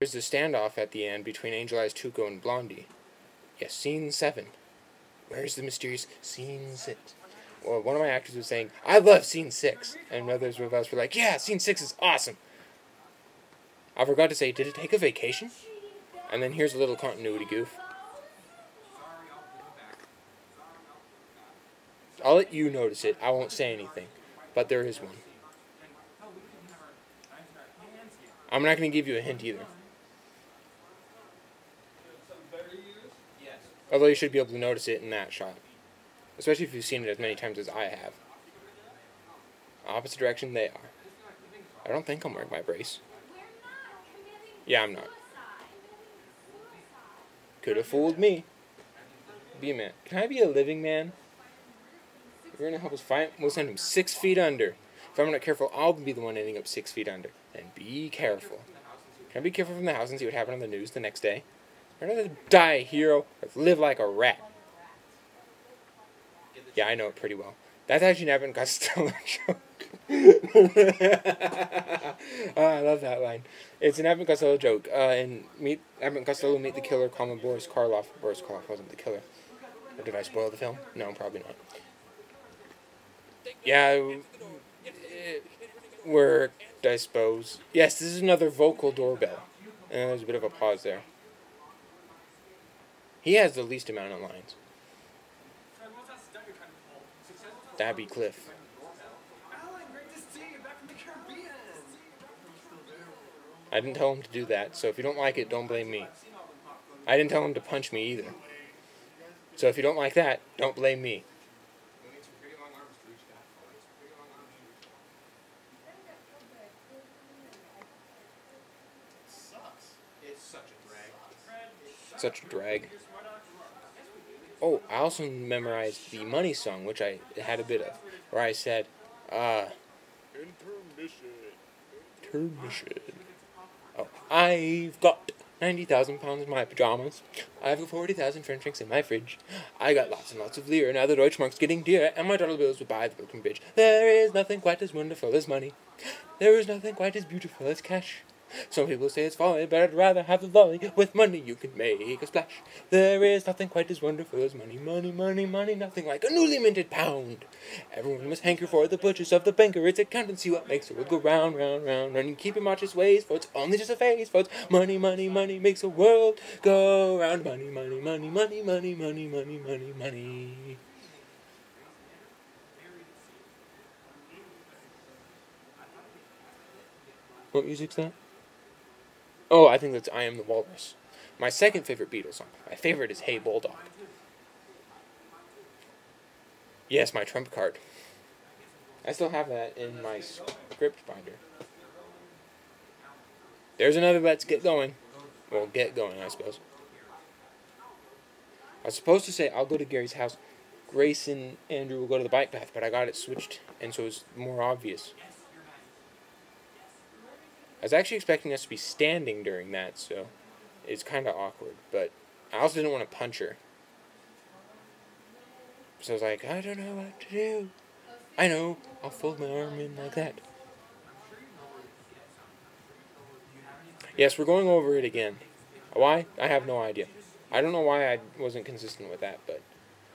There's the standoff at the end between Angel Eyes, Tuco, and Blondie. Yes, scene 7. Where's the mysterious scene 6? Well, one of my actors was saying, I love scene 6. And others of us were like, yeah, scene 6 is awesome. I forgot to say, did it take a vacation? And then here's a little continuity goof. I'll let you notice it. I won't say anything. But there is one. I'm not going to give you a hint either. Although you should be able to notice it in that shot. Especially if you've seen it as many times as I have. Opposite direction they are. I don't think I'm wearing my brace. Yeah, I'm not. Could have fooled me. Be a man. Can I be a living man? If you're going to help us fight, we'll send him 6 feet under. If I'm not careful, I'll be the one ending up 6 feet under. Then be careful. Can I be careful from the house and see what happened on the news the next day? I'd rather die a hero or live like a rat. Yeah, I know it pretty well. That's actually an Abbott and Costello joke. Oh, I love that line. It's an Abbott and Costello joke. And Abbott and Costello meet the killer, calling Boris Karloff. Boris Karloff wasn't the killer. Or did I spoil the film? No, probably not. Yeah, it worked, I suppose. Yes, this is another vocal doorbell. And there's a bit of a pause there. He has the least amount of lines. That'd be Cliff. I didn't tell him to do that, so if you don't like it, don't blame me. I didn't tell him to punch me either. So if you don't like that, don't blame me. Such a drag. Oh, I also memorized the Money song, which I had a bit of, where I said, Intermission. Oh, I've got 90,000 pounds in my pajamas. I've got 40,000 French drinks in my fridge. I got lots and lots of lira, now the Deutschmark's getting dear, and my dollar bills would buy the Brooklyn Bridge. There is nothing quite as wonderful as money. There is nothing quite as beautiful as cash. Some people say it's folly, but I'd rather have the lolly. With money you can make a splash. There is nothing quite as wonderful as money. Money, money, money, nothing like a newly minted pound. Everyone must hanker for the butchers of the banker. It's accountancy what makes the world go round, round, round. And you keep your marches ways, for it's only just a phase. For it's money, money, money makes the world go round. Money, money, money, money, money, money, money, money, money. What music's that? Oh, I think that's I Am the Walrus. My second favorite Beatles song. My favorite is Hey Bulldog. Yes, my trump card. I still have that in my script binder. There's another Let's Get Going. Well, get going, I suppose. I was supposed to say I'll go to Gary's house. Grace and Andrew will go to the bike path, but I got it switched, and so it's more obvious. I was actually expecting us to be standing during that, so it's kind of awkward, but I also didn't want to punch her. So I was like, I don't know what to do. I know, I'll fold my arm in like that. Yes, we're going over it again. Why? I have no idea. I don't know why I wasn't consistent with that, but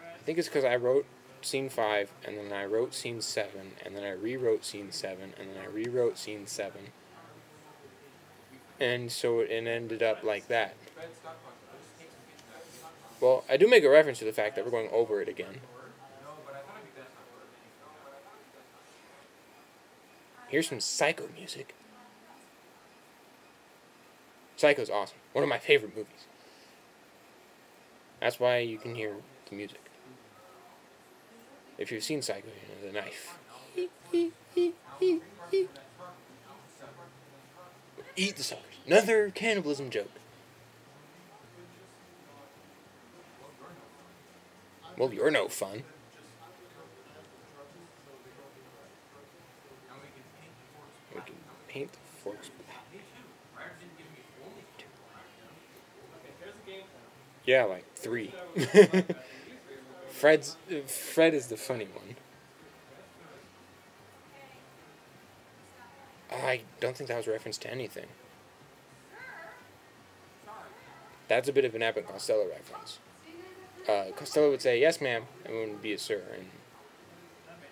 I think it's because I wrote scene 5, and then I wrote scene 7, and then I rewrote scene 7, and then I rewrote scene 7. And so it ended up like that. Well, I do make a reference to the fact that we're going over it again. Here's some Psycho music. Psycho's awesome. One of my favorite movies. That's why you can hear the music. If you've seen Psycho, you know the knife. Eat the suckers. Another cannibalism joke. Well, you're no fun. We can paint the forks black. Yeah, like 3. Fred is the funny one. I don't think that was a reference to anything. That's a bit of an Abbott and Costello reference. Costello would say, "Yes, ma'am," and it wouldn't be a sir,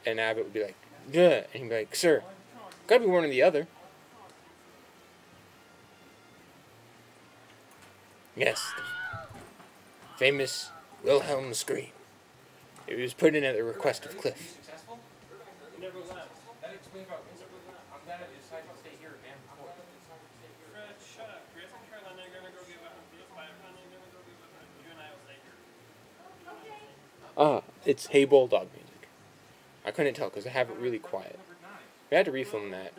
and Abbott would be like, "Duh," and he'd be like, "Sir, gotta be one or the other." Yes, the famous Wilhelm scream. It was put in at the request of Cliff. It's Hey Bulldog music. I couldn't tell because I have it really quiet. We had to refilm that.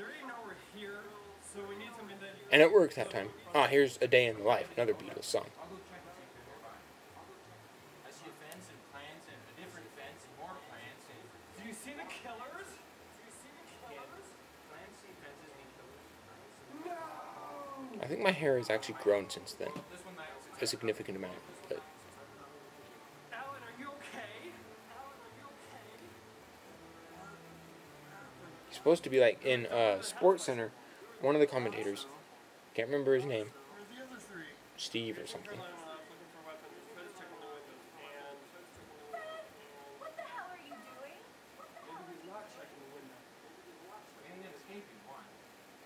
And it worked that time. Here's A Day in the Life, another Beatles song. Do you see the killers? No! I think my hair has actually grown since then. A significant amount, but... Alan, are you okay? He's supposed to be like in Sports Center. One of the commentators, can't remember his name, Where's the other three? Steve or something. Looking for weapons. Fred's checking the weapons. And What the hell are you doing? maybe he's not checking the window.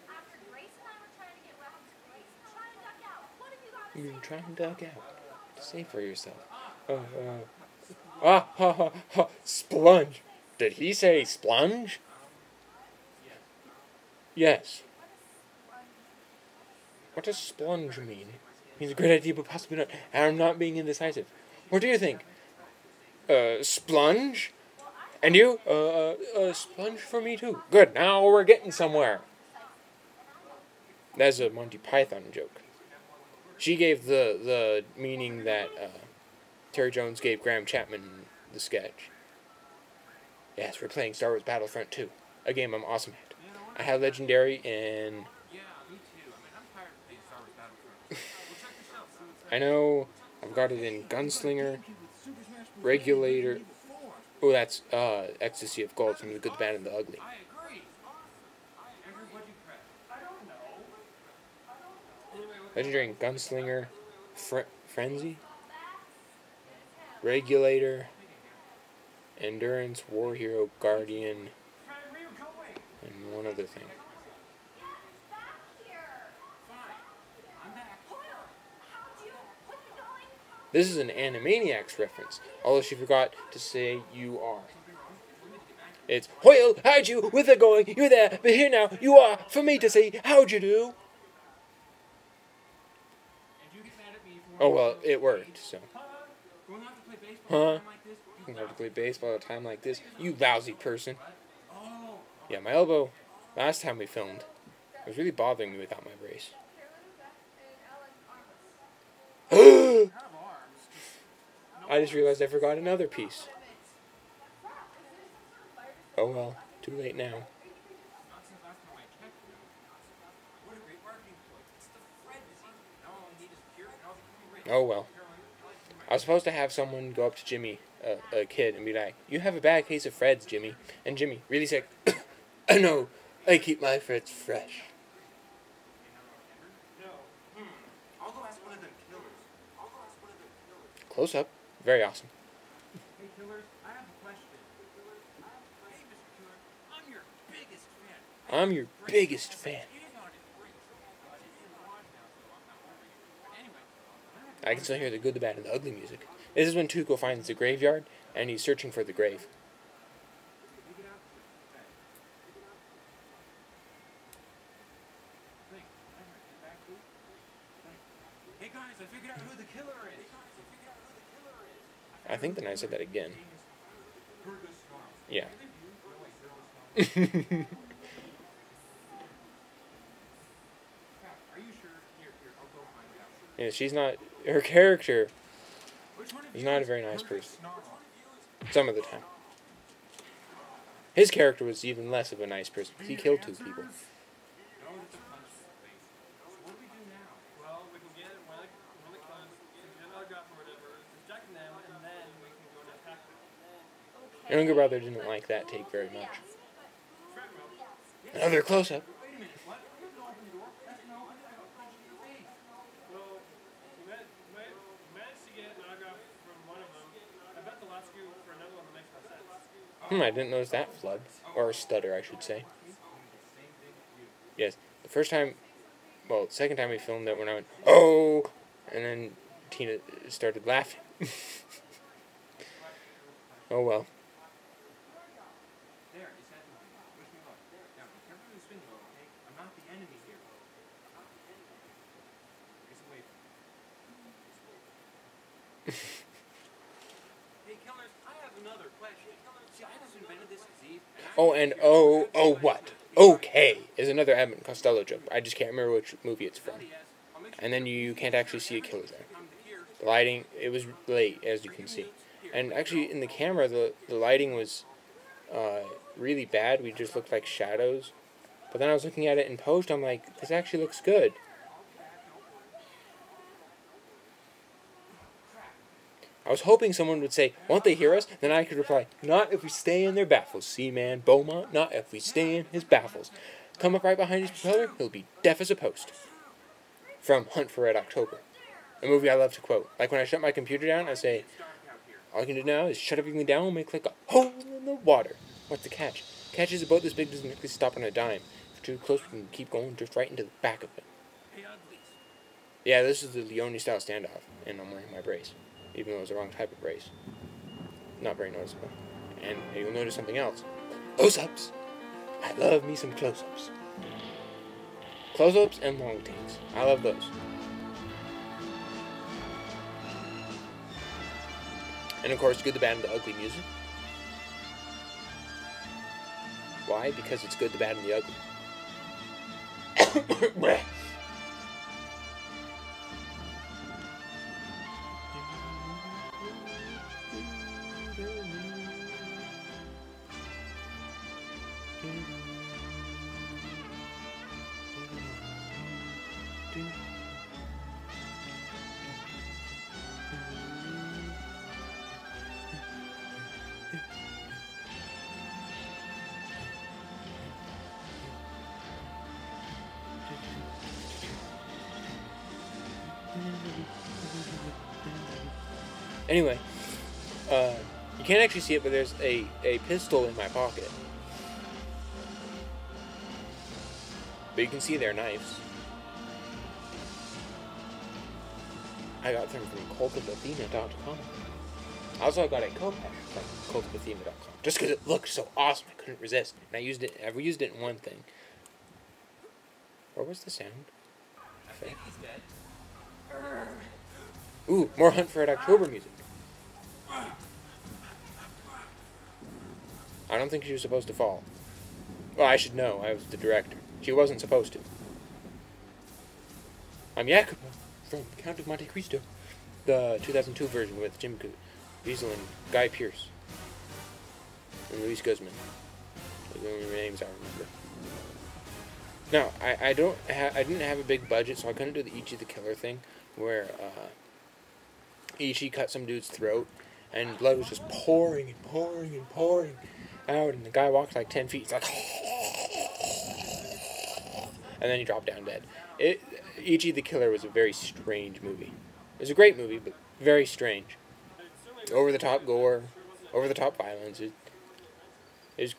After Grace and I were trying to get weapons, Grace trying to duck out. What have you got to say? You're trying to duck out. Say for yourself. Ha, splunge. Did he say splunge? Yes. What does splunge mean? Means a great idea, but possibly not. I'm not being indecisive. What do you think? Splunge? And you? Splunge for me too. Good, now we're getting somewhere. That's a Monty Python joke. She gave the meaning that Terry Jones gave Graham Chapman in the sketch. Yes, we're playing Star Wars Battlefront 2. A game I'm awesome at. I have Legendary and... I know I've got it in Gunslinger, Regulator. Oh, that's Ecstasy of Gold from The Good, the Bad, and the Ugly. Legendary and Gunslinger, Frenzy, Regulator, Endurance, War Hero, Guardian, and one other thing. This is an Animaniacs reference, although she forgot to say you are. It's, Hoyle, how'd you, with the going, you're there, but here now, you are, for me to say, how'd you do? Oh, well, it worked, so. Huh? Going to play baseball at a time like this? You lousy person. Yeah, my elbow, last time we filmed, it was really bothering me without my brace. I just realized I forgot another piece. Oh well, too late now. Oh well. I was supposed to have someone go up to Jimmy, a kid, and be like, "You have a bad case of Fred's, Jimmy." And Jimmy, really sick. I know, I keep my Fred's fresh. Close up. Very awesome. Hey, killers, I have a question. Hey, Mr. Killer, I'm your biggest fan. I'm your biggest fan. I can still hear the good, the bad, and the ugly music. This is when Tuco finds the graveyard, and he's searching for the grave. Hey guys, I figured out who the killer is. I think then I said that again. Yeah. Are you sure? Here, I'll go find out. Yeah, she's not... Her character is not a very nice person. Some of the time. His character was even less of a nice person. He killed 2 people. Younger brother didn't like that take very much. Another close-up. I didn't notice that flood. Or stutter, I should say. Yes, the first time, well, the second time we filmed it when I went, oh! And then Tina started laughing. Oh well. There, is that the line? Wish me luck. Now, be careful with the swing low, okay? I'm not the enemy here. It's away from me. Hey, killers, I have another question. See, I just invented this disease, and What? Okay is another Abbott and Costello joke. I just can't remember which movie it's from. And then you can't actually see a killer there. The lighting, it was late, as you can see. And actually, in the camera, the lighting was really bad. We just looked like shadows. But then I was looking at it in post, I'm like, this actually looks good. I was hoping someone would say, won't they hear us? Then I could reply, not if we stay in their baffles. See, man, Beaumont, not if we stay in his baffles. Come up right behind his propeller, he'll be deaf as a post. From Hunt for Red October. A movie I love to quote. Like when I shut my computer down, I say, all you can do now is shut everything down and make like a hole in the water. What's the catch? Catch is a boat this big doesn't actually stop on a dime. If you're too close, we can keep going, drift right into the back of it. Yeah, this is the Leone style standoff, and I'm wearing my brace. Even though it was the wrong type of brace. Not very noticeable. And you'll notice something else. Close-ups! I love me some close-ups. Close-ups and long takes. I love those. And of course, Good, the Bad, and the Ugly music. Why? Because it's good, the bad, and the ugly. Anyway, you can't actually see it, but there's a pistol in my pocket. But you can see their knives. I got them from cultivathena.com. I also got a coat pack from cultivathena.com. Just because it looked so awesome, I couldn't resist. And I used it. I reused it in one thing. Where was the sound? I think he's dead. Ooh, more Hunt for Red October music. I don't think she was supposed to fall. Well, I should know. I was the director. She wasn't supposed to. I'm Jacopo from Count of Monte Cristo. The 2002 version with Jim Caviezel and Guy Pearce. And Luis Guzman. Those are the only names I remember. Now, I didn't have a big budget, so I couldn't do the Ichi the Killer thing, where Ichi cut some dude's throat, and blood was just pouring and pouring and pouring out, and the guy walked like 10 feet, it's like, and then he dropped down dead. Ichi the Killer was a very strange movie. It was a great movie, but very strange. Over-the-top gore, over-the-top violence. It was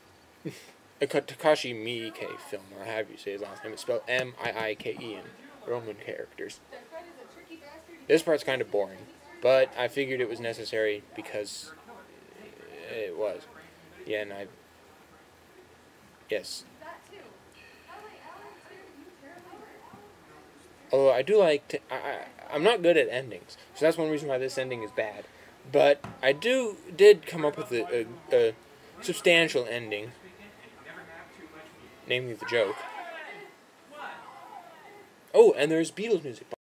a Takashi Miike film, or however you say his last name. It's spelled M-I-I-K-E-N, Roman characters. This part's kind of boring, but I figured it was necessary because it was. Yeah, and yes. Although I do like to, I'm not good at endings, so that's one reason why this ending is bad. But I did come up with a substantial ending, namely the joke. Oh, and there's Beatles music.